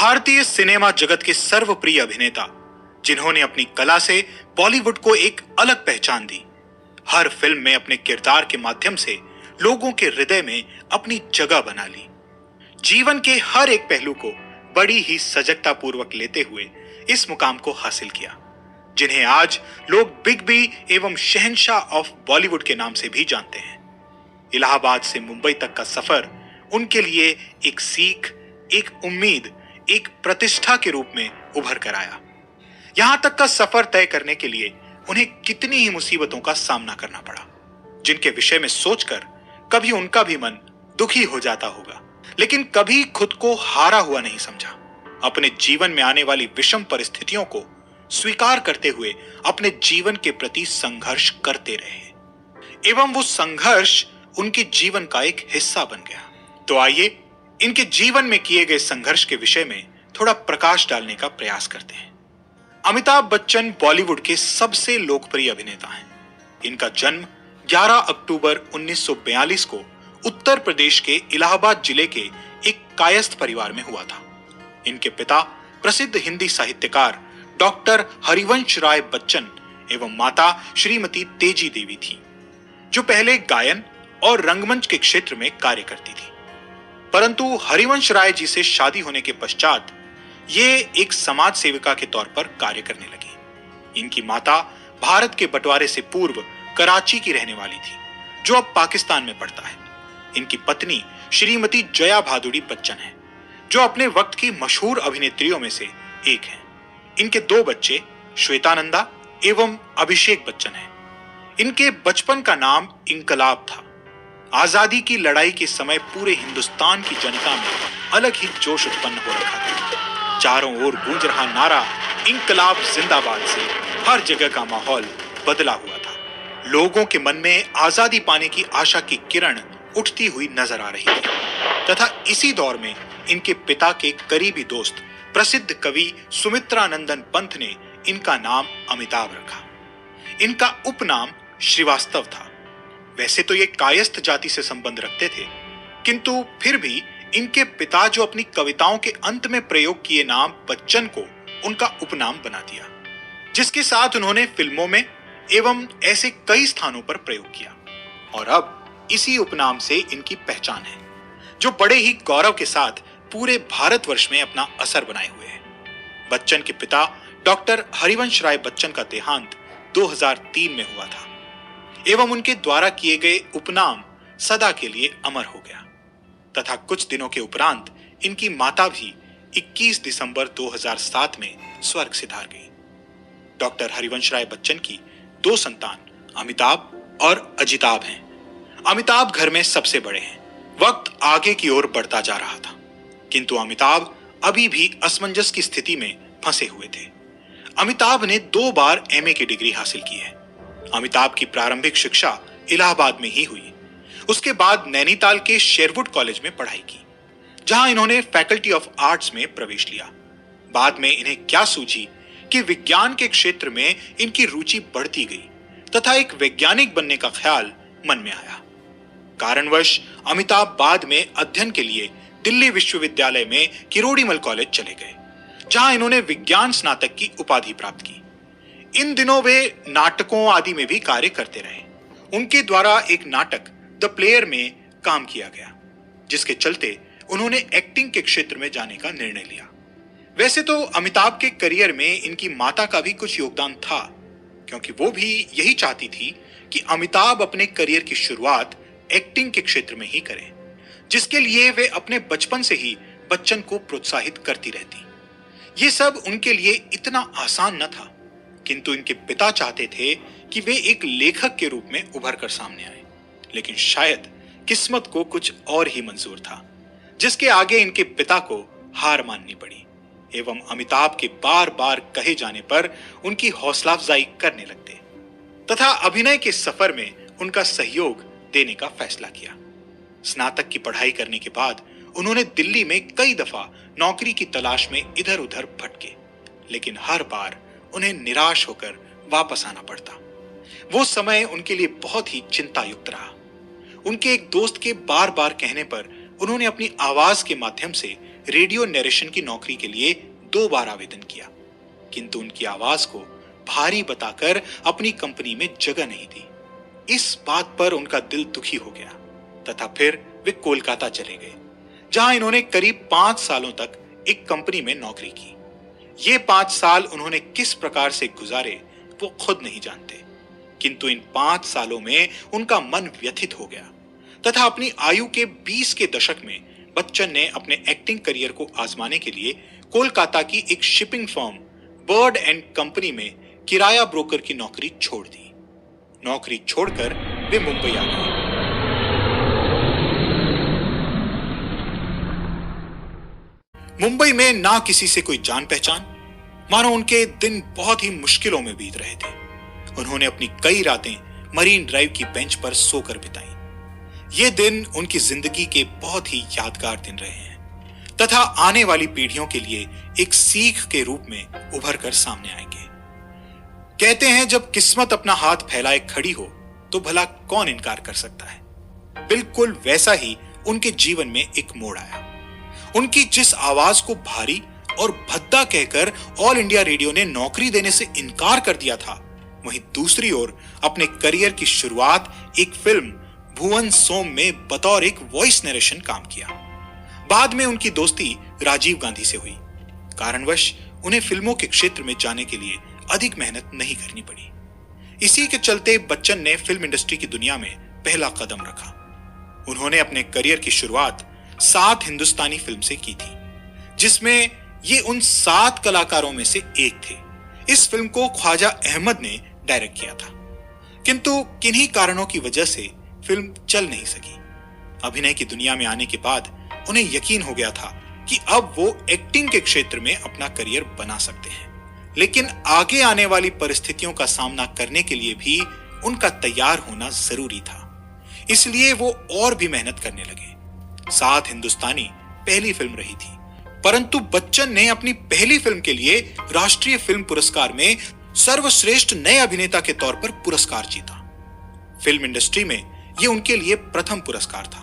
भारतीय सिनेमा जगत के सर्वप्रिय अभिनेता, जिन्होंने अपनी कला से बॉलीवुड को एक अलग पहचान दी, हर फिल्म में अपने किरदार के माध्यम से लोगों के हृदय में अपनी जगह बना ली। जीवन के हर एक पहलू को बड़ी ही सजगता पूर्वक लेते हुए इस मुकाम को हासिल किया, जिन्हें आज लोग बिग बी एवं शहंशाह ऑफ बॉलीवुड के नाम से भी जानते हैं। इलाहाबाद से मुंबई तक का सफर उनके लिए एक सीख, एक उम्मीद, एक प्रतिष्ठा के रूप में उभर कर आया। यहां तक का सफर तय करने के लिए उन्हें कितनी ही मुसीबतों का सामना करना पड़ा, जिनके विषय में सोचकर कभी उनका भी मन दुखी हो जाता होगा, लेकिन कभी खुद को हारा हुआ नहीं समझा। अपने जीवन में आने वाली विषम परिस्थितियों को स्वीकार करते हुए अपने जीवन के प्रति संघर्ष करते रहे एवं वो संघर्ष उनके जीवन का एक हिस्सा बन गया। तो आइए इनके जीवन में किए गए संघर्ष के विषय में थोड़ा प्रकाश डालने का प्रयास करते हैं। अमिताभ बच्चन बॉलीवुड के सबसे लोकप्रिय अभिनेता हैं। इनका जन्म 11 अक्टूबर 1942 को उत्तर प्रदेश के इलाहाबाद जिले के एक कायस्थ परिवार में हुआ था। इनके पिता प्रसिद्ध हिंदी साहित्यकार डॉक्टर हरिवंश राय बच्चन एवं माता श्रीमती तेजी देवी थी, जो पहले गायन और रंगमंच के क्षेत्र में कार्य करती थी। परंतु हरिवंश राय जी से शादी होने के पश्चात ये एक समाज सेविका के तौर पर कार्य करने लगी। इनकी माता भारत के बंटवारे से पूर्व कराची की रहने वाली थी, जो अब पाकिस्तान में पड़ता है। इनकी पत्नी श्रीमती जया भादुड़ी बच्चन है, जो अपने वक्त की मशहूर अभिनेत्रियों में से एक हैं। इनके 2 बच्चे श्वेतानंदा एवं अभिषेक बच्चन हैं। इनके बचपन का नाम इंकलाब था। आजादी की लड़ाई के समय पूरे हिंदुस्तान की जनता में अलग ही जोश उत्पन्न हो रखा था। चारों ओर गूंज रहा नारा इंकलाब जिंदाबाद से हर जगह का माहौल बदला हुआ था। लोगों के मन में आजादी पाने की आशा की किरण उठती हुई नजर आ रही थी, तथा इसी दौर में इनके पिता के करीबी दोस्त प्रसिद्ध कवि सुमित्रानंदन पंत ने इनका नाम अमिताभ रखा। इनका उपनाम श्रीवास्तव था। वैसे तो ये कायस्थ जाति से संबंध रखते थे, किंतु फिर भी इनके पिता जो अपनी कविताओं के अंत में प्रयोग किए नाम बच्चन को उनका उपनाम बना दिया, जिसके साथ उन्होंने फिल्मों में एवं ऐसे कई स्थानों पर प्रयोग किया। और अब इसी उपनाम से इनकी पहचान है, जो बड़े ही गौरव के साथ पूरे भारतवर्ष में अपना असर बनाए हुए है। बच्चन के पिता डॉक्टर हरिवंश राय बच्चन का देहांत 2003 में हुआ था एवं उनके द्वारा किए गए उपनाम सदा के लिए अमर हो गया। तथा कुछ दिनों के उपरांत इनकी माता भी 21 दिसंबर 2007 में स्वर्ग सिधार गई। डॉक्टर हरिवंश राय बच्चन की 2 संतान अमिताभ और अजिताभ हैं। अमिताभ घर में सबसे बड़े हैं। वक्त आगे की ओर बढ़ता जा रहा था, किंतु अमिताभ अभी भी असमंजस की स्थिति में फंसे हुए थे। अमिताभ ने 2 बार एमए की डिग्री हासिल की है। अमिताभ की प्रारंभिक शिक्षा इलाहाबाद में ही हुई। उसके बाद नैनीताल के शेरवुड कॉलेज में पढ़ाई की, जहां इन्होंने फैकल्टी ऑफ आर्ट्स में प्रवेश लिया। बाद में इन्हें क्या सूझी कि विज्ञान के क्षेत्र में इनकी रुचि बढ़ती गई तथा एक वैज्ञानिक बनने का ख्याल मन में आया। कारणवश अमिताभ बाद में अध्ययन के लिए दिल्ली विश्वविद्यालय में किरोड़ीमल कॉलेज चले गए, जहां इन्होंने विज्ञान स्नातक की उपाधि प्राप्त की। इन दिनों वे नाटकों आदि में भी कार्य करते रहे। उनके द्वारा एक नाटक द प्लेयर में काम किया गया, जिसके चलते उन्होंने एक्टिंग के क्षेत्र में जाने का निर्णय लिया। वैसे तो अमिताभ के करियर में इनकी माता का भी कुछ योगदान था, क्योंकि वो भी यही चाहती थी कि अमिताभ अपने करियर की शुरुआत एक्टिंग के क्षेत्र में ही करें, जिसके लिए वे अपने बचपन से ही बच्चन को प्रोत्साहित करती रहती। ये सब उनके लिए इतना आसान न था, किंतु इनके पिता चाहते थे कि वे एक लेखक के रूप में उभर कर सामने आए। लेकिन शायद किस्मत को कुछ और ही मंजूर था, जिसके आगे इनके पिता को हार माननी पड़ी एवं अमिताभ के बार बार कहे जाने पर उनकी हौसला अफजाई करने लगते तथा अभिनय के सफर में उनका सहयोग देने का फैसला किया। स्नातक की पढ़ाई करने के बाद उन्होंने दिल्ली में कई दफा नौकरी की तलाश में इधर उधर भटके, लेकिन हर बार उन्हें निराश होकर वापस आना पड़ता। वो समय उनके लिए बहुत ही चिंतायुक्त रहा। उनके एक दोस्त के बार बार कहने पर उन्होंने अपनी आवाज के माध्यम से रेडियो नरेशन की नौकरी के लिए 2 बार आवेदन किया, किंतु उनकी आवाज को भारी बताकर अपनी कंपनी में जगह नहीं दी। इस बात पर उनका दिल दुखी हो गया तथा फिर वे कोलकाता चले गए, जहां इन्होंने करीब 5 सालों तक एक कंपनी में नौकरी की। ये 5 साल उन्होंने किस प्रकार से गुजारे वो खुद नहीं जानते, किंतु इन 5 सालों में उनका मन व्यथित हो गया तथा अपनी आयु के 20 के दशक में बच्चन ने अपने एक्टिंग करियर को आजमाने के लिए कोलकाता की एक shipping firm bird and company में किराया ब्रोकर की नौकरी छोड़ दी। नौकरी छोड़कर वे मुंबई आ गए। मुंबई में ना किसी से कोई जान पहचान, मानो उनके दिन बहुत ही मुश्किलों में बीत रहे थे। उन्होंने अपनी कई रातें मरीन ड्राइव की बेंच पर सोकर बिताई। ये दिन उनकी जिंदगी के बहुत ही यादगार दिन रहे हैं तथा आने वाली पीढ़ियों के लिए एक सीख के रूप में उभर कर सामने आएंगे। कहते हैं जब किस्मत अपना हाथ फैलाए खड़ी हो तो भला कौन इनकार कर सकता है। बिल्कुल वैसा ही उनके जीवन में एक मोड़ आया। उनकी जिस आवाज को भारी और भद्दा कहकर ऑल इंडिया रेडियो ने नौकरी देने से इनकार कर दिया था, वहीं दूसरी ओर अपने करियर की शुरुआत एक फिल्म भुवन सोम में बतौर एक वॉइस नरेशन काम किया। बाद में उनकी दोस्ती राजीव गांधी से हुई। कारणवश उन्हें फिल्मों के क्षेत्र में जाने के लिए अधिक मेहनत नहीं करनी पड़ी। इसी के चलते बच्चन ने फिल्म इंडस्ट्री की दुनिया में पहला कदम रखा। उन्होंने अपने करियर की शुरुआत 7 हिंदुस्तानी फिल्म से की थी, जिसमें ये उन 7 कलाकारों में से एक थे। इस फिल्म को ख्वाजा अहमद ने डायरेक्ट किया था, किंतु किन्हीं कारणों की वजह से फिल्म चल नहीं सकी। अभिनय की दुनिया में आने के बाद उन्हें यकीन हो गया था कि अब वो एक्टिंग के क्षेत्र में अपना करियर बना सकते हैं, लेकिन आगे आने वाली परिस्थितियों का सामना करने के लिए भी उनका तैयार होना जरूरी था। इसलिए वो और भी मेहनत करने लगे। 7 हिंदुस्तानी पहली फिल्म रही थी, परंतु बच्चन ने अपनी पहली फिल्म के लिए राष्ट्रीय फिल्म पुरस्कार में सर्वश्रेष्ठ नए अभिनेता के तौर पर पुरस्कार जीता। फिल्म इंडस्ट्री में यह उनके लिए प्रथम पुरस्कार था,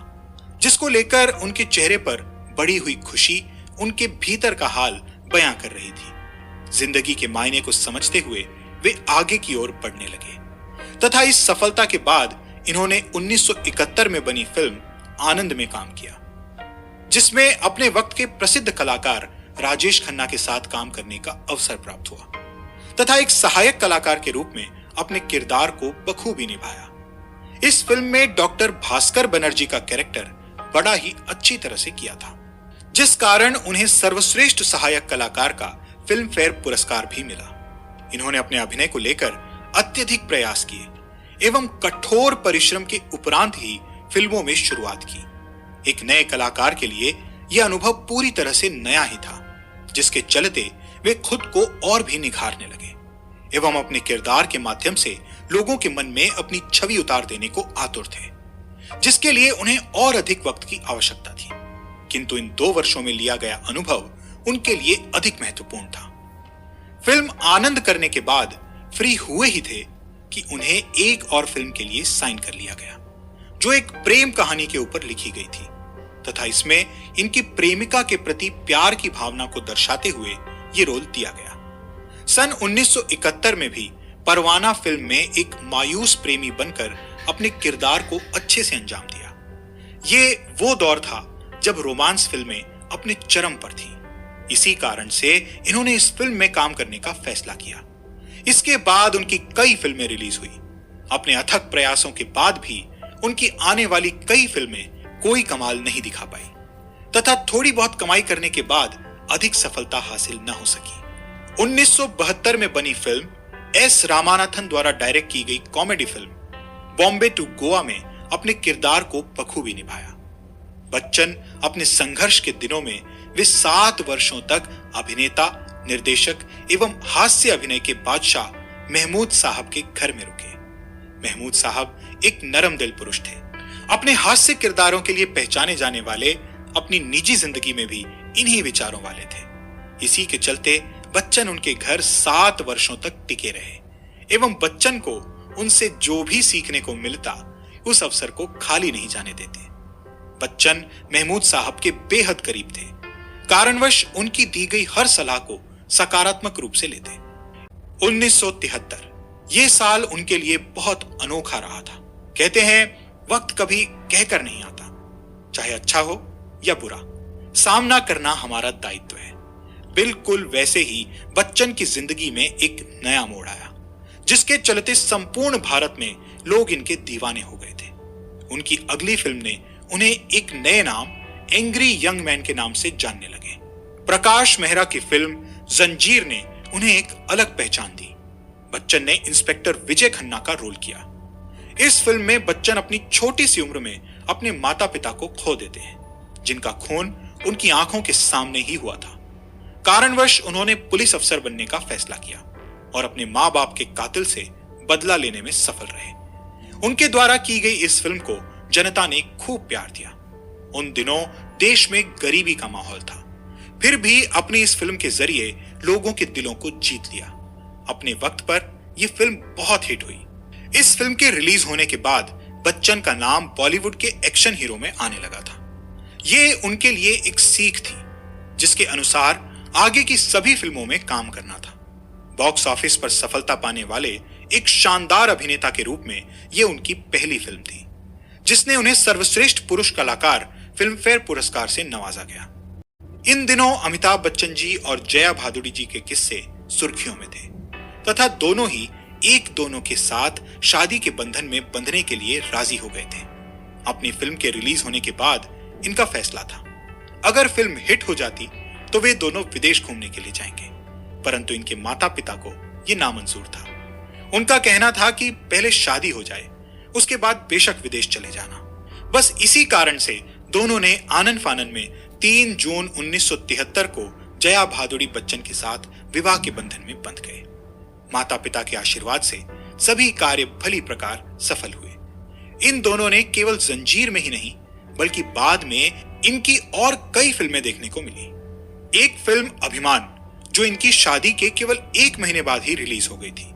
जिसको लेकर उनके चेहरे पर बढ़ी हुई खुशी उनके भीतर का हाल बयां कर रही थी। जिंदगी के मायने को समझते हुए वे आगे की ओर बढ़ने लगे तथा इस सफलता के बाद इन्होंने 1971 में बनी फिल्म आनंद में काम किया, जिसमें अपने वक्त के प्रसिद्ध कलाकार राजेश खन्ना के साथ काम करने का अवसर प्राप्त हुआ तथा एक सहायक कलाकार के रूप में अपने किरदार को बखूबी निभाया। इस फिल्म में डॉक्टर भास्कर बनर्जी का कैरेक्टर बड़ा ही अच्छी तरह से किया था, जिस कारण उन्हें सर्वश्रेष्ठ सहायक कलाकार का फिल्म फेयर पुरस्कार भी मिला। इन्होंने अपने अभिनय को लेकर अत्यधिक प्रयास किए एवं कठोर परिश्रम के उपरांत ही फिल्मों में शुरुआत की। एक नए कलाकार के लिए यह अनुभव पूरी तरह से नया ही था, जिसके चलते वे खुद को और भी निखारने लगे एवं अपने किरदार के माध्यम से लोगों के मन में अपनी छवि उतार देने को आतुर थे, जिसके लिए उन्हें और अधिक वक्त की आवश्यकता थी। किंतु इन 2 वर्षों में लिया गया अनुभव उनके लिए अधिक महत्वपूर्ण था। फिल्म आनंद करने के बाद फ्री हुए ही थे कि उन्हें एक और फिल्म के लिए साइन कर लिया गया, जो एक प्रेम कहानी के ऊपर लिखी गई थी तथा इसमें इनकी प्रेमिका के प्रति प्यार की भावना को दर्शाते हुए ये रोल दिया गया। सन 1971 में भी परवाना फिल्म में एक मायूस प्रेमी बनकर अपने किरदार को अच्छे से अंजाम दिया। ये वो दौर था जब रोमांस फिल्में अपने चरम पर थी। इसी कारण से इन्होंने इस फिल्म में काम करने का फैसला किया। इसके बाद उनकी कई फिल्में रिलीज हुई। अपने अथक प्रयासों के बाद भी उनकी आने वाली कई फिल्में कोई कमाल नहीं दिखा पाई तथा थोड़ी बहुत कमाई करने के बाद अधिक सफलता हासिल न हो सकी। 1972 में बनी फिल्म एस रामानाथन द्वारा डायरेक्ट की गई comedy film Bombay to Goa में अपने किरदार को बखूबी निभाया। बच्चन अपने संघर्ष के दिनों में वे 7 वर्षों तक अभिनेता, निर्देशक एवं हास्य अभिनय के बादशाह महमूद साहब के घर में रुके। महमूद साहब एक नरम दिल पुरुष थे। अपने हास्य किरदारों के लिए पहचाने जाने वाले अपनी निजी जिंदगी में भी इन्हीं विचारों वाले थे। इसी के चलते बच्चन उनके घर 7 वर्षों तक टिके रहे एवं बच्चन को उनसे जो भी सीखने को मिलता उस अवसर को खाली नहीं जाने देते। बच्चन महमूद साहब के बेहद करीब थे कारणवश उनकी दी गई हर सलाह को सकारात्मक रूप से लेते। 1973 ये साल उनके लिए बहुत अनोखा रहा था। कहते हैं वक्त कभी कहकर नहीं आता, चाहे अच्छा हो या बुरा, सामना करना हमारा दायित्व है। बिल्कुल वैसे ही बच्चन की जिंदगी में एक नया मोड़ आया, जिसके चलते संपूर्ण भारत में लोग इनके दीवाने हो गए थे। उनकी अगली फिल्म ने उन्हें एक नए नाम एंग्री यंग मैन के नाम से जानने लगे। प्रकाश मेहरा की फिल्म जंजीर ने उन्हें एक अलग पहचान दी। बच्चन ने इंस्पेक्टर विजय खन्ना का रोल किया। इस फिल्म में बच्चन अपनी छोटी सी उम्र में अपने माता पिता को खो देते हैं, जिनका खून उनकी आंखों के सामने ही हुआ था। कारणवश उन्होंने पुलिस अफसर बनने का फैसला किया और अपने मां बाप के कातिल से बदला लेने में सफल रहे। उनके द्वारा की गई इस फिल्म को जनता ने खूब प्यार दिया। उन दिनों देश में गरीबी का माहौल था, फिर भी अपनी इस फिल्म के जरिए लोगों के दिलों को जीत लिया। अपने वक्त पर यह फिल्म बहुत हिट हुई। इस फिल्म के रिलीज होने के बाद बच्चन का नाम बॉलीवुड के एक्शन हीरो में आने लगा था। यह उनके लिए एक सीख थी, जिसके अनुसार आगे की सभी फिल्मों में काम करना था। बॉक्स ऑफिस पर सफलता पाने वाले एक शानदार अभिनेता के रूप में यह उनकी पहली फिल्म थी, जिसने उन्हें सर्वश्रेष्ठ पुरुष कलाकार फिल्म फेयर पुरस्कार से नवाजा गया। इन दिनों अमिताभ बच्चन जी और जया भादुड़ी जी के किस्से सुर्खियों में थे तथा दोनों ही एक दोनों के साथ शादी के बंधन में बंधने के लिए राजी हो गए थे। अपनी फिल्म के रिलीज होने के बाद इनका फैसला था, अगर फिल्म हिट हो जाती तो वे दोनों विदेश घूमने के लिए जाएंगे, परंतु इनके माता पिता को यह नामंजूर था। उनका कहना था कि पहले शादी हो जाए, उसके बाद बेशक विदेश चले जाना। बस इसी कारण से दोनों ने आनन फानन में 3 जून 1973 को जया भादुड़ी बच्चन के साथ विवाह के बंधन में बंध गए। माता पिता के आशीर्वाद से सभी कार्य भली प्रकार सफल हुए। इन दोनों ने केवल जंजीर में ही नहीं, बल्कि बाद में इनकी और कई फिल्में देखने को मिली। एक फिल्म अभिमान, जो इनकी शादी के केवल 1 महीने बाद ही रिलीज हो गई थी।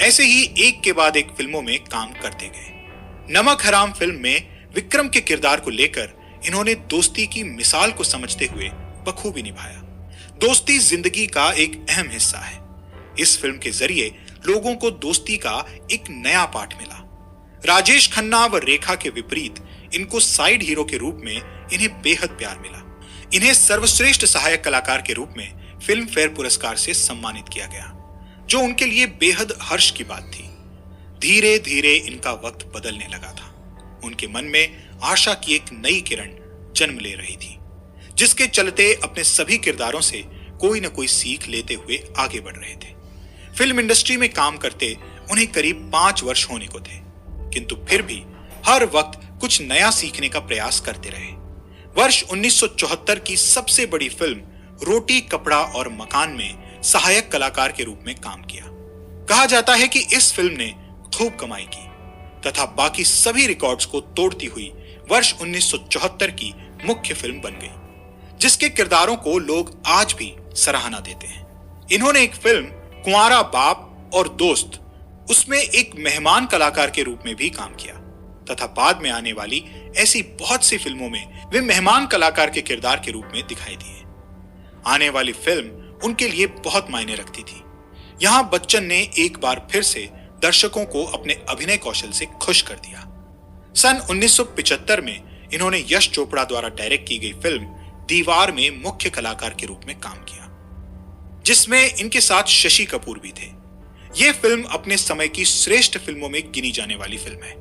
ऐसे ही एक के बाद एक फिल्मों में काम करते गए। नमक हराम फिल्म में विक्रम के किरदार को लेकर इन्होंने दोस्ती की मिसाल को समझते हुए बखूबी निभाया। दोस्ती जिंदगी का एक अहम हिस्सा है। इस फिल्म के जरिए लोगों को दोस्ती का एक नया पाठ मिला। राजेश खन्ना व रेखा के विपरीत इनको साइड हीरो के रूप में इन्हें बेहद प्यार मिला। इन्हें सर्वश्रेष्ठ सहायक कलाकार के रूप में फिल्म फेयर पुरस्कार से सम्मानित किया गया, जो उनके लिए बेहद हर्ष की बात थी। धीरे धीरे इनका वक्त बदलने लगा था। उनके मन में आशा की एक नई किरण जन्म ले रही थी, जिसके चलते अपने सभी किरदारों से कोई न कोई सीख लेते हुए आगे बढ़ रहे थे। फिल्म इंडस्ट्री में काम करते उन्हें करीब 5 वर्ष होने को थे, किंतु फिर भी हर वक्त कुछ नया सीखने का प्रयास करते रहे। वर्ष 1974 की सबसे बड़ी फिल्म रोटी कपड़ा और मकान में सहायक कलाकार के रूप में काम किया। कहा जाता है कि इस फिल्म ने खूब कमाई की तथा बाकी सभी रिकॉर्ड्स को तोड़ती हुई वर्ष 1974 की मुख्य फिल्म बन गई, जिसके किरदारों को लोग आज भी सराहना देते हैं। इन्होंने एक फिल्म कुंवारा बाप और दोस्त, उसमें एक मेहमान कलाकार के रूप में भी काम किया तथा बाद में आने वाली ऐसी बहुत सी फिल्मों में वे मेहमान कलाकार के किरदार के रूप में दिखाई दिए। आने वाली फिल्म उनके लिए बहुत मायने रखती थी। यहां बच्चन ने एक बार फिर से दर्शकों को अपने अभिनय कौशल से खुश कर दिया। सन 1975 में इन्होंने यश चोपड़ा द्वारा डायरेक्ट की गई फिल्म दीवार में मुख्य कलाकार के रूप में काम किया, जिसमें इनके साथ शशि कपूर भी थे। यह फिल्म अपने समय की श्रेष्ठ फिल्मों में गिनी जाने वाली फिल्म है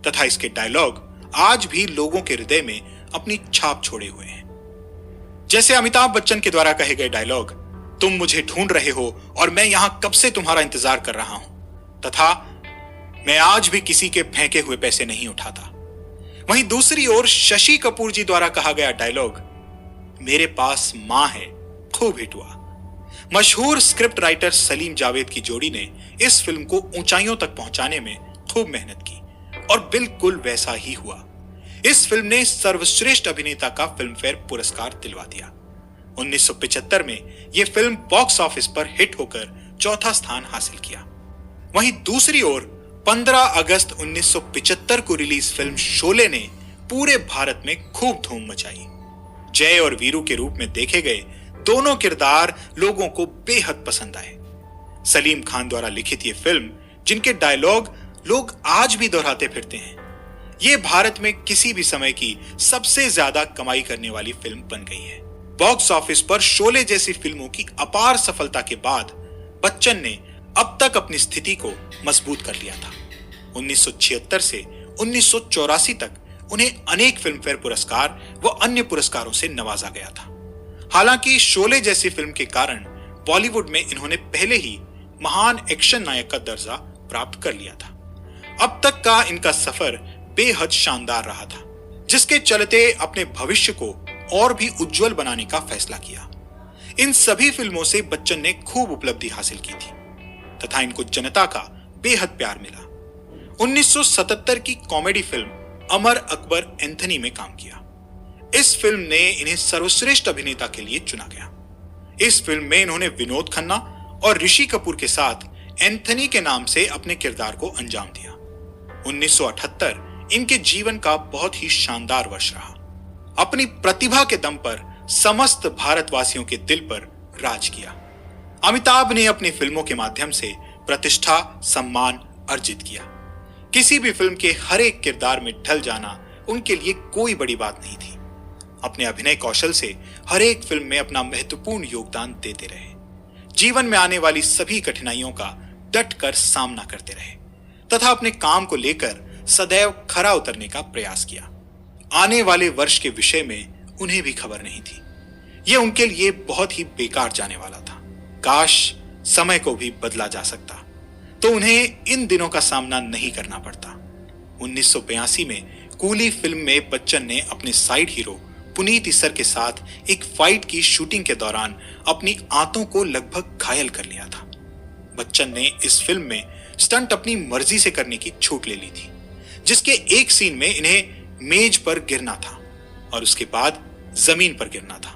तथा इसके डायलॉग आज भी लोगों के हृदय में अपनी छाप छोड़े हुए हैं। जैसे अमिताभ बच्चन के द्वारा कहे गए डायलॉग, तुम मुझे ढूंढ रहे हो और मैं यहां कब से तुम्हारा इंतजार कर रहा हूं, तथा मैं आज भी किसी के फेंके हुए पैसे नहीं उठाता। वहीं दूसरी ओर शशि कपूर जी द्वारा कहा गया डायलॉग, मेरे पास मां है, खूब हिट हुआ। मशहूर स्क्रिप्ट राइटर सलीम जावेद की जोड़ी ने इस फिल्म को ऊंचाइयों तक पहुंचाने में खूब मेहनत की और बिल्कुल वैसा ही हुआ। इस फिल्म ने सर्वश्रेष्ठ अभिनेता का फिल्म फेयर पुरस्कार दिलवा दिया। 1975 में यह फिल्म बॉक्स ऑफिस पर हिट होकर चौथा स्थान हासिल किया। वहीं दूसरी ओर 15 अगस्त 1975 को रिलीज फिल्म शोले ने पूरे भारत में खूब धूम मचाई। जय और वीरू के रूप में देखे गए दोनों किरदार लोगों को बेहद पसंद आए। सलीम खान द्वारा लिखित ये फिल्म, जिनके डायलॉग लोग आज भी दोहराते फिरते हैं, ये भारत में किसी भी समय की सबसे ज्यादा कमाई करने वाली फिल्म बन गई है। बॉक्स ऑफिस पर शोले जैसी फिल्मों की अपार सफलता के बाद बच्चन ने अब तक अपनी स्थिति को मजबूत कर लिया था। 1976 से 1984 तक उन्हें अनेक फिल्मफेयर पुरस्कार व अन्य पुरस्कारों से नवाजा गया था। हालांकि शोले जैसी फिल्म के कारण बॉलीवुड में इन्होंने पहले ही महान एक्शन नायक का दर्जा प्राप्त कर लिया था। अब तक का इनका सफर बेहद शानदार रहा था, जिसके चलते अपने भविष्य को और भी उज्जवल बनाने का फैसला किया। इन सभी फिल्मों से बच्चन ने खूब उपलब्धि हासिल की थी तथा इनको जनता का बेहद प्यार मिला। 1977 की comedy film Amar Akbar Anthony में काम किया। इस फिल्म ने इन्हें सर्वश्रेष्ठ अभिनेता के लिए चुना गया। इस फिल्म में इन्होंने विनोद खन्ना और ऋषि कपूर के साथ एंथनी के नाम से अपने किरदार को अंजाम दिया। 1978 इनके जीवन का बहुत ही शानदार वर्ष रहा। अपनी प्रतिभा के दम पर समस्त भारतवासियों के दिल पर राज किया। अमिताभ ने अपनी फिल्मों के माध्यम से प्रतिष्ठा, सम्मान अर्जित किया। किसी भी फिल्म के हर एक किरदार में ढल जाना उनके लिए कोई बड़ी बात नहीं थी। अपने अभिनय कौशल से हर एक फिल्म में अपना महत्वपूर्ण योगदान देते रहे। जीवन में आने वाली सभी कठिनाइयों का डटकर सामना करते रहे तथा अपने काम को लेकर सदैव खरा उतरने का प्रयास किया। आने वाले वर्ष के विषय में उन्हें भी खबर नहीं थी। यह उनके लिए बहुत ही बेकार जाने वाला था। काश समय को भी बदला जा सकता तो उन्हें इन दिनों का सामना नहीं करना पड़ता। 1982 में कूली फिल्म में बच्चन ने अपने साइड हीरो पुनीत इस्सर के साथ एक फाइट की शूटिंग के दौरान अपनी आंतों को लगभग घायल कर लिया था। बच्चन ने इस फिल्म में स्टंट अपनी मर्जी से करने की छूट ले ली थी, जिसके एक सीन में इन्हें मेज पर गिरना था और उसके बाद जमीन पर गिरना था।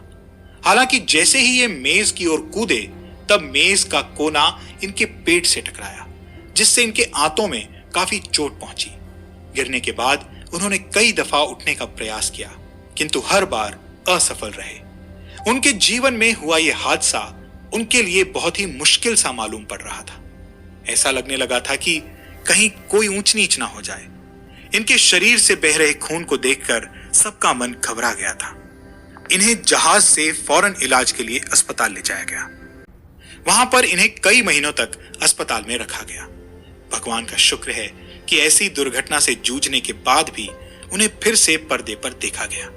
हालांकि जैसे ही ये मेज की ओर कूदे तब मेज का कोना इनके पेट से टकराया, जिससे इनके आंतों में काफी चोट पहुंची। गिरने के बाद उन्होंने कई दफा उठने का प्रयास किया, किंतु हर बार असफल रहे। उनके जीवन में हुआ यह हादसा उनके लिए बहुत ही मुश्किल सा मालूम पड़ रहा था। ऐसा लगने लगा था कि कहीं कोई ऊंच नीच ना हो जाए। इनके शरीर से बह रहे खून को देखकर सबका मन घबरा गया था। इन्हें जहाज से फौरन इलाज के लिए अस्पताल ले जाया गया। वहां पर इन्हें कई महीनों तक अस्पताल में रखा गया। भगवान का शुक्र है कि ऐसी दुर्घटना से जूझने के बाद भी उन्हें फिर से पर्दे पर देखा गया।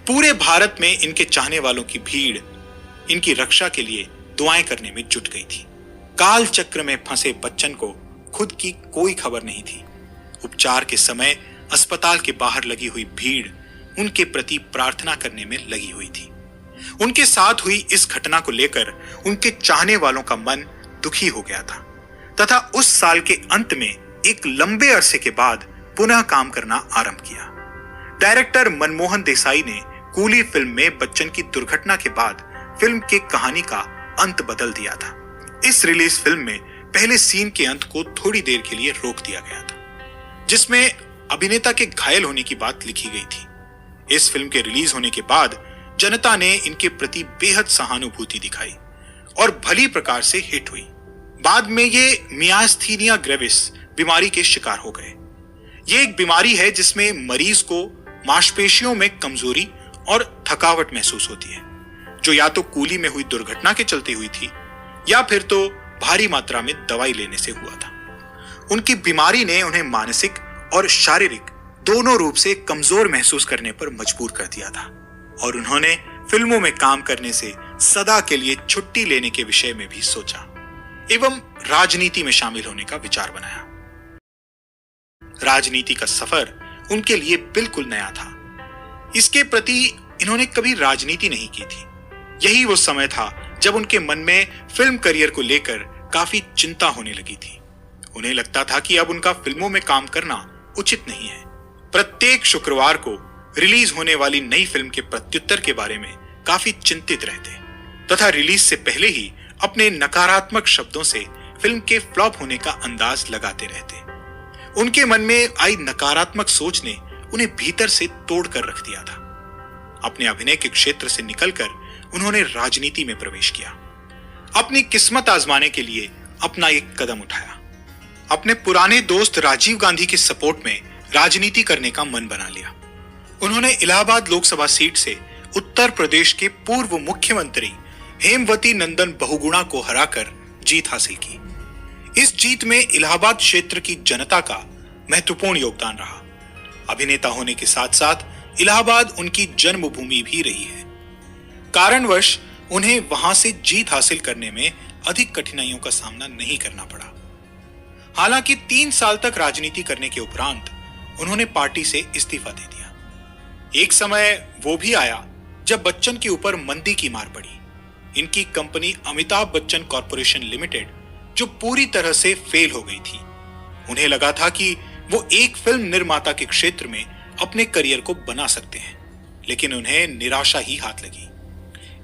पूरे भारत में इनके चाहने वालों की भीड़ इनकी रक्षा के लिए दुआएं करने में जुट गई थी। काल चक्र में फंसे बच्चन को खुद की कोई खबर नहीं थी। उपचार के समय अस्पताल के बाहर लगी हुई भीड़ उनके प्रति प्रार्थना करने में लगी हुई थी। उनके साथ हुई इस घटना को लेकर उनके चाहने वालों का मन दुखी हो गया था तथा उस साल के अंत में एक लंबे अरसे के बाद पुनः काम करना आरंभ किया। डायरेक्टर मनमोहन देसाई ने कूली फिल्म में बच्चन की दुर्घटना के बाद फिल्म की कहानी का अंत बदल दिया था। इस रिलीज फिल्म में पहले सीन के अंत को थोड़ी देर के लिए रोक दिया गया था, जिसमें अभिनेता के घायल होने की बात लिखी गई थी। इस फिल्म के रिलीज होने के बाद जनता ने इनके प्रति बेहद सहानुभूति दिखाई और भली प्रकार से हिट हुई। बाद में ये मियास्थीनिया ग्रेविस बीमारी के शिकार हो गए। ये एक बीमारी है जिसमें मरीज को मांसपेशियों में कमजोरी और थकावट महसूस होती है, जो या तो कूली में हुई दुर्घटना के चलते हुई थी या फिर तो भारी मात्रा में दवाई लेने से हुआ था। उनकी बीमारी ने उन्हें मानसिक और शारीरिक दोनों रूप से कमजोर महसूस करने पर मजबूर कर दिया था और उन्होंने फिल्मों में काम करने से सदा के लिए छुट्टी लेने के विषय में भी सोचा एवं राजनीति में शामिल होने का विचार बनाया। राजनीति का सफर उनके लिए बिल्कुल नया था। इसके प्रति इन्होंने कभी राजनीति नहीं की थी। यही वो समय था जब उनके मन में फिल्म करियर को लेकर काफी चिंता होने लगी थी। उन्हें लगता था कि अब उनका फिल्मों में काम करना उचित नहीं है। प्रत्येक शुक्रवार को रिलीज होने वाली नई फिल्म के प्रत्युत्तर के बारे में काफी चिंतित रहते तथा रिलीज से पहले ही अपने नकारात्मक शब्दों से फिल्म के फ्लॉप होने का अंदाज लगाते रहते। उनके मन में आई नकारात्मक सोच ने उन्हें भीतर से तोड़ कर रख दिया था। अपने अभिनय के क्षेत्र से निकलकर उन्होंने राजनीति में प्रवेश किया। अपनी किस्मत आजमाने के लिए अपना एक कदम उठाया। अपने पुराने दोस्त राजीव गांधी के सपोर्ट में राजनीति करने का मन बना लिया। उन्होंने इलाहाबाद लोकसभा सीट से उत्तर प्रदेश के पूर्व मुख्यमंत्री हेमवती नंदन बहुगुणा को हराकर जीत हासिल की। इस जीत में इलाहाबाद क्षेत्र की जनता का महत्वपूर्ण योगदान रहा। अभिनेता होने के साथ साथ इलाहाबाद उनकी जन्मभूमि भी रही है। कारणवश उन्हें वहां से जीत हासिल करने में अधिक कठिनाइयों का सामना नहीं करना पड़ा। हालांकि 3 साल तक राजनीति करने के उपरांत उन्होंने पार्टी से इस्तीफा दे दिया। एक समय वो भी आया जब बच्चन के ऊपर मंदी की मार पड़ी। इनकी company Amitabh Bachchan corporation limited जो पूरी तरह से फेल हो गई थी। उन्हें लगा था कि वो एक फिल्म निर्माता के क्षेत्र में अपने करियर को बना सकते हैं, लेकिन उन्हें निराशा ही हाथ लगी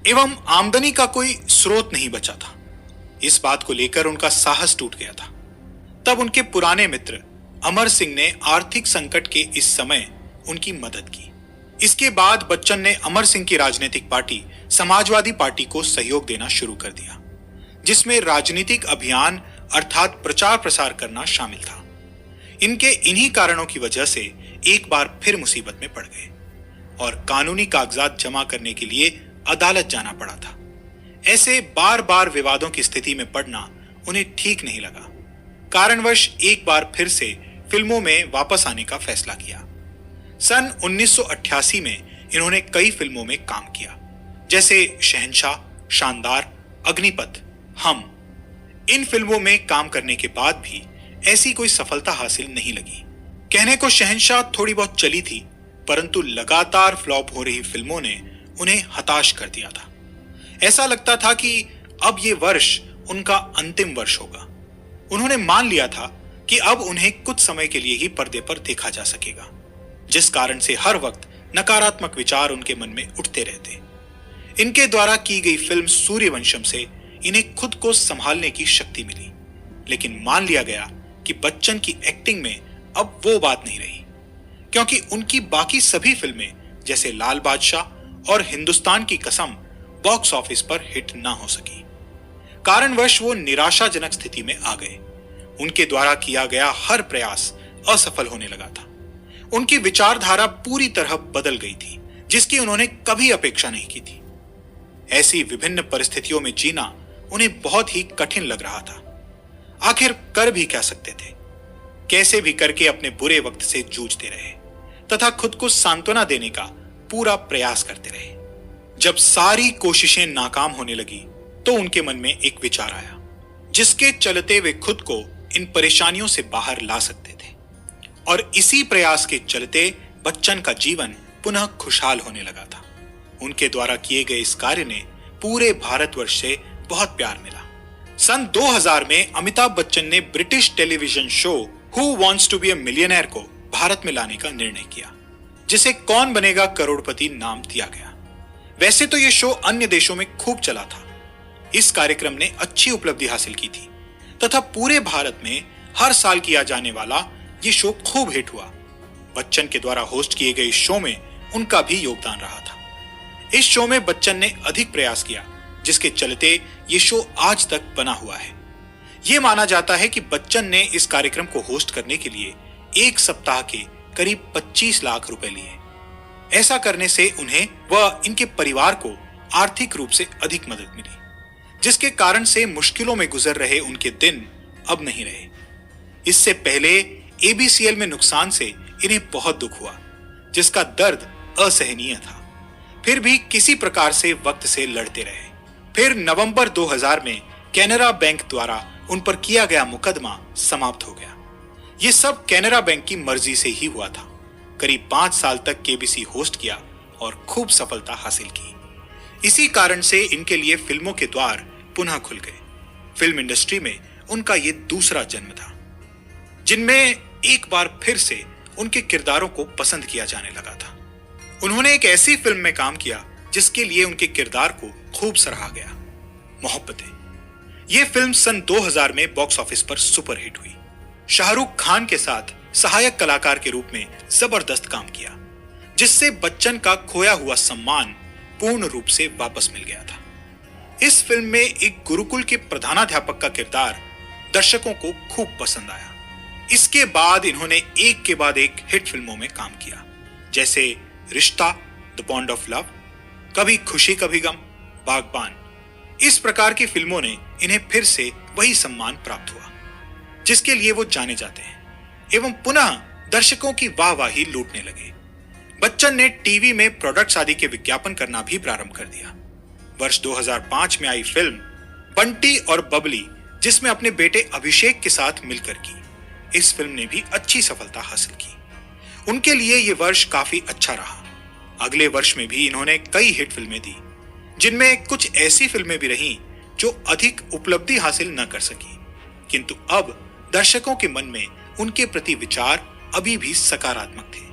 एवं आमदनी का कोई स्रोत नहीं बचा था। इस बात को लेकर उनका साहस टूट गया था। तब उनके पुराने मित्र अमर सिंह ने आर्थिक संकट के इस समय उनकी मदद की। इसके बाद बच्चन ने अमर सिंह की राजनीतिक पार्टी समाजवादी पार्टी को सहयोग देना शुरू कर दिया, जिसमें राजनीतिक अभियान अर्थात प्रचार प्रसार करना शामिल था। इनके इन्हीं कारणों की वजह से एक बार फिर मुसीबत में पड़ गए और कानूनी कागजात जमा करने के लिए अदालत जाना पड़ा था। ऐसे बार बार विवादों की स्थिति में पड़ना उन्हें ठीक नहीं लगा। कारणवश एक बार फिर से फिल्मों में वापस आने का फैसला किया। सन 1988 में इन्होंने कई फिल्मों में काम किया, जैसे शहंशाह, शानदार, अग्निपथ, हम। इन फिल्मों में काम करने के बाद भी ऐसी कोई सफलता हासिल नहीं लगी। कहने को शहंशाह थोड़ी बहुत चली थी, परंतु लगातार फ्लॉप हो रही फिल्मों ने उन्हें हताश कर दिया था। ऐसा लगता था कि अब ये वर्ष उनका अंतिम वर्ष होगा। उन्होंने मान लिया था कि अब उन्हें कुछ समय के लिए ही पर्दे पर देखा जा सकेगा, जिस कारण से हर वक्त नकारात्मक विचार उनके मन में उठते रहते। इनके द्वारा की गई फिल्म सूर्यवंशम से इन्हें खुद को संभालने की शक्ति मिली, लेकिन मान लिया गया कि बच्चन की एक्टिंग में अब वो बात नहीं रही, क्योंकि उनकी बाकी सभी फिल्में जैसे लाल बादशाह और हिंदुस्तान की कसम बॉक्स ऑफिस पर हिट ना हो सकी। कारणवश वो निराशाजनक स्थिति में आ गए। उनके द्वारा किया गया हर प्रयास असफल होने लगा था। उनकी विचारधारा पूरी तरह बदल गई थी, जिसकी उन्होंने कभी अपेक्षा नहीं की थी। ऐसी विभिन्न परिस्थितियों में जीना उन्हें बहुत ही कठिन लग रहा था। आखिर कर भी क्या सकते थे? कैसे भी करके अपने बुरे वक्त से जूझते रहे तथा खुद को सांत्वना देने का पूरा प्रयास करते रहे। जब सारी कोशिशें नाकाम होने लगी तो उनके मन में एक विचार आया, जिसके चलते वे खुद को इन परेशानियों से बाहर ला सकते थे। और इसी प्रयास के चलते बच्चन का जीवन पुनः खुशहाल होने लगा था। उनके द्वारा किए गए इस कार्य ने पूरे भारतवर्ष से बहुत प्यार मिला। सन 2000 में अमिताभ बच्चन ने British television show who wants to be a millionaire को भारत में लाने का निर्णय किया, जिसे कौन बनेगा करोड़पति नाम दिया गया। वैसे तो यह शो अन्य देशों में खूब चला था। इस कार्यक्रम ने अच्छी उपलब्धि हासिल की थी तथा पूरे भारत में हर साल किया जाने वाला ये शो खूब हिट हुआ। बच्चन के द्वारा होस्ट किए गए इस शो में उनका भी योगदान रहा था। इस शो में बच्चन ने अधिक प्रयास किया, जिसके चलते ये शो आज तक बना हुआ है। यह माना जाता है कि बच्चन ने इस कार्यक्रम को होस्ट करने के लिए एक सप्ताह के करीब 25 लाख रुपए लिए। ऐसा करने से उन्हें व इनके परिवार को आर्थिक रूप से अधिक मदद मिली, जिसके कारण से मुश्किलों में गुजर रहे उनके दिन अब नहीं रहे। इससे पहले एबीसीएल में नुकसान से इन्हें बहुत दुख हुआ, जिसका दर्द असहनीय था। फिर भी किसी प्रकार से वक्त से लड़ते रहे। फिर नवंबर 2000 में कैनरा बैंक द्वारा उन पर किया गया मुकदमा समाप्त हो गया। ये सब कैनरा बैंक की मर्जी से ही हुआ था। करीब 5 साल तक केबीसी होस्ट किया और खूब सफलता हासिल की। इसी कारण से इनके लिए फिल्मों के द्वार पुनः खुल गए। फिल्म इंडस्ट्री में उनका ये दूसरा जन्म था, जिनमें एक बार फिर से उनके किरदारों को पसंद किया जाने लगा था। उन्होंने एक ऐसी फिल्म में काम किया जिसके लिए उनके किरदार को खूब सराहा गया, मोहब्बतें। यह फिल्म सन 2000 में बॉक्स ऑफिस पर सुपरहिट हुई। शाहरुख खान के साथ सहायक कलाकार के रूप में जबरदस्त काम किया, जिससे बच्चन का खोया हुआ सम्मान पूर्ण रूप से वापस मिल गया था। इस फिल्म में एक गुरुकुल के प्रधानाध्यापक का किरदार दर्शकों को खूब पसंद आया। इसके बाद इन्होंने एक के बाद एक हिट फिल्मों में काम किया, जैसे रिश्ता, द बॉन्ड ऑफ लव, कभी खुशी कभी गम, बागबान। इस प्रकार की फिल्मों ने इन्हें फिर से वही सम्मान प्राप्त हुआ जिसके लिए वो जाने जाते हैं, एवं पुनः दर्शकों की वाहवाही लूटने लगे। बच्चन ने टीवी में प्रोडक्ट्स आदि के विज्ञापन करना भी प्रारंभ कर दिया। वर्ष 2005 में आई फिल्म बंटी और बबली, जिसमें अपने बेटे अभिषेक के साथ मिलकर की, इस फिल्म ने भी अच्छी सफलता हासिल की। उनके लिए यह वर्ष काफी अच्छा रहा। अगले वर्ष में भी इन्होंने कई हिट फिल्में दी, जिनमें कुछ ऐसी फिल्में भी रहीं जो अधिक उपलब्धि हासिल न कर सकी, किंतु अब दर्शकों के मन में उनके प्रति विचार अभी भी सकारात्मक थे।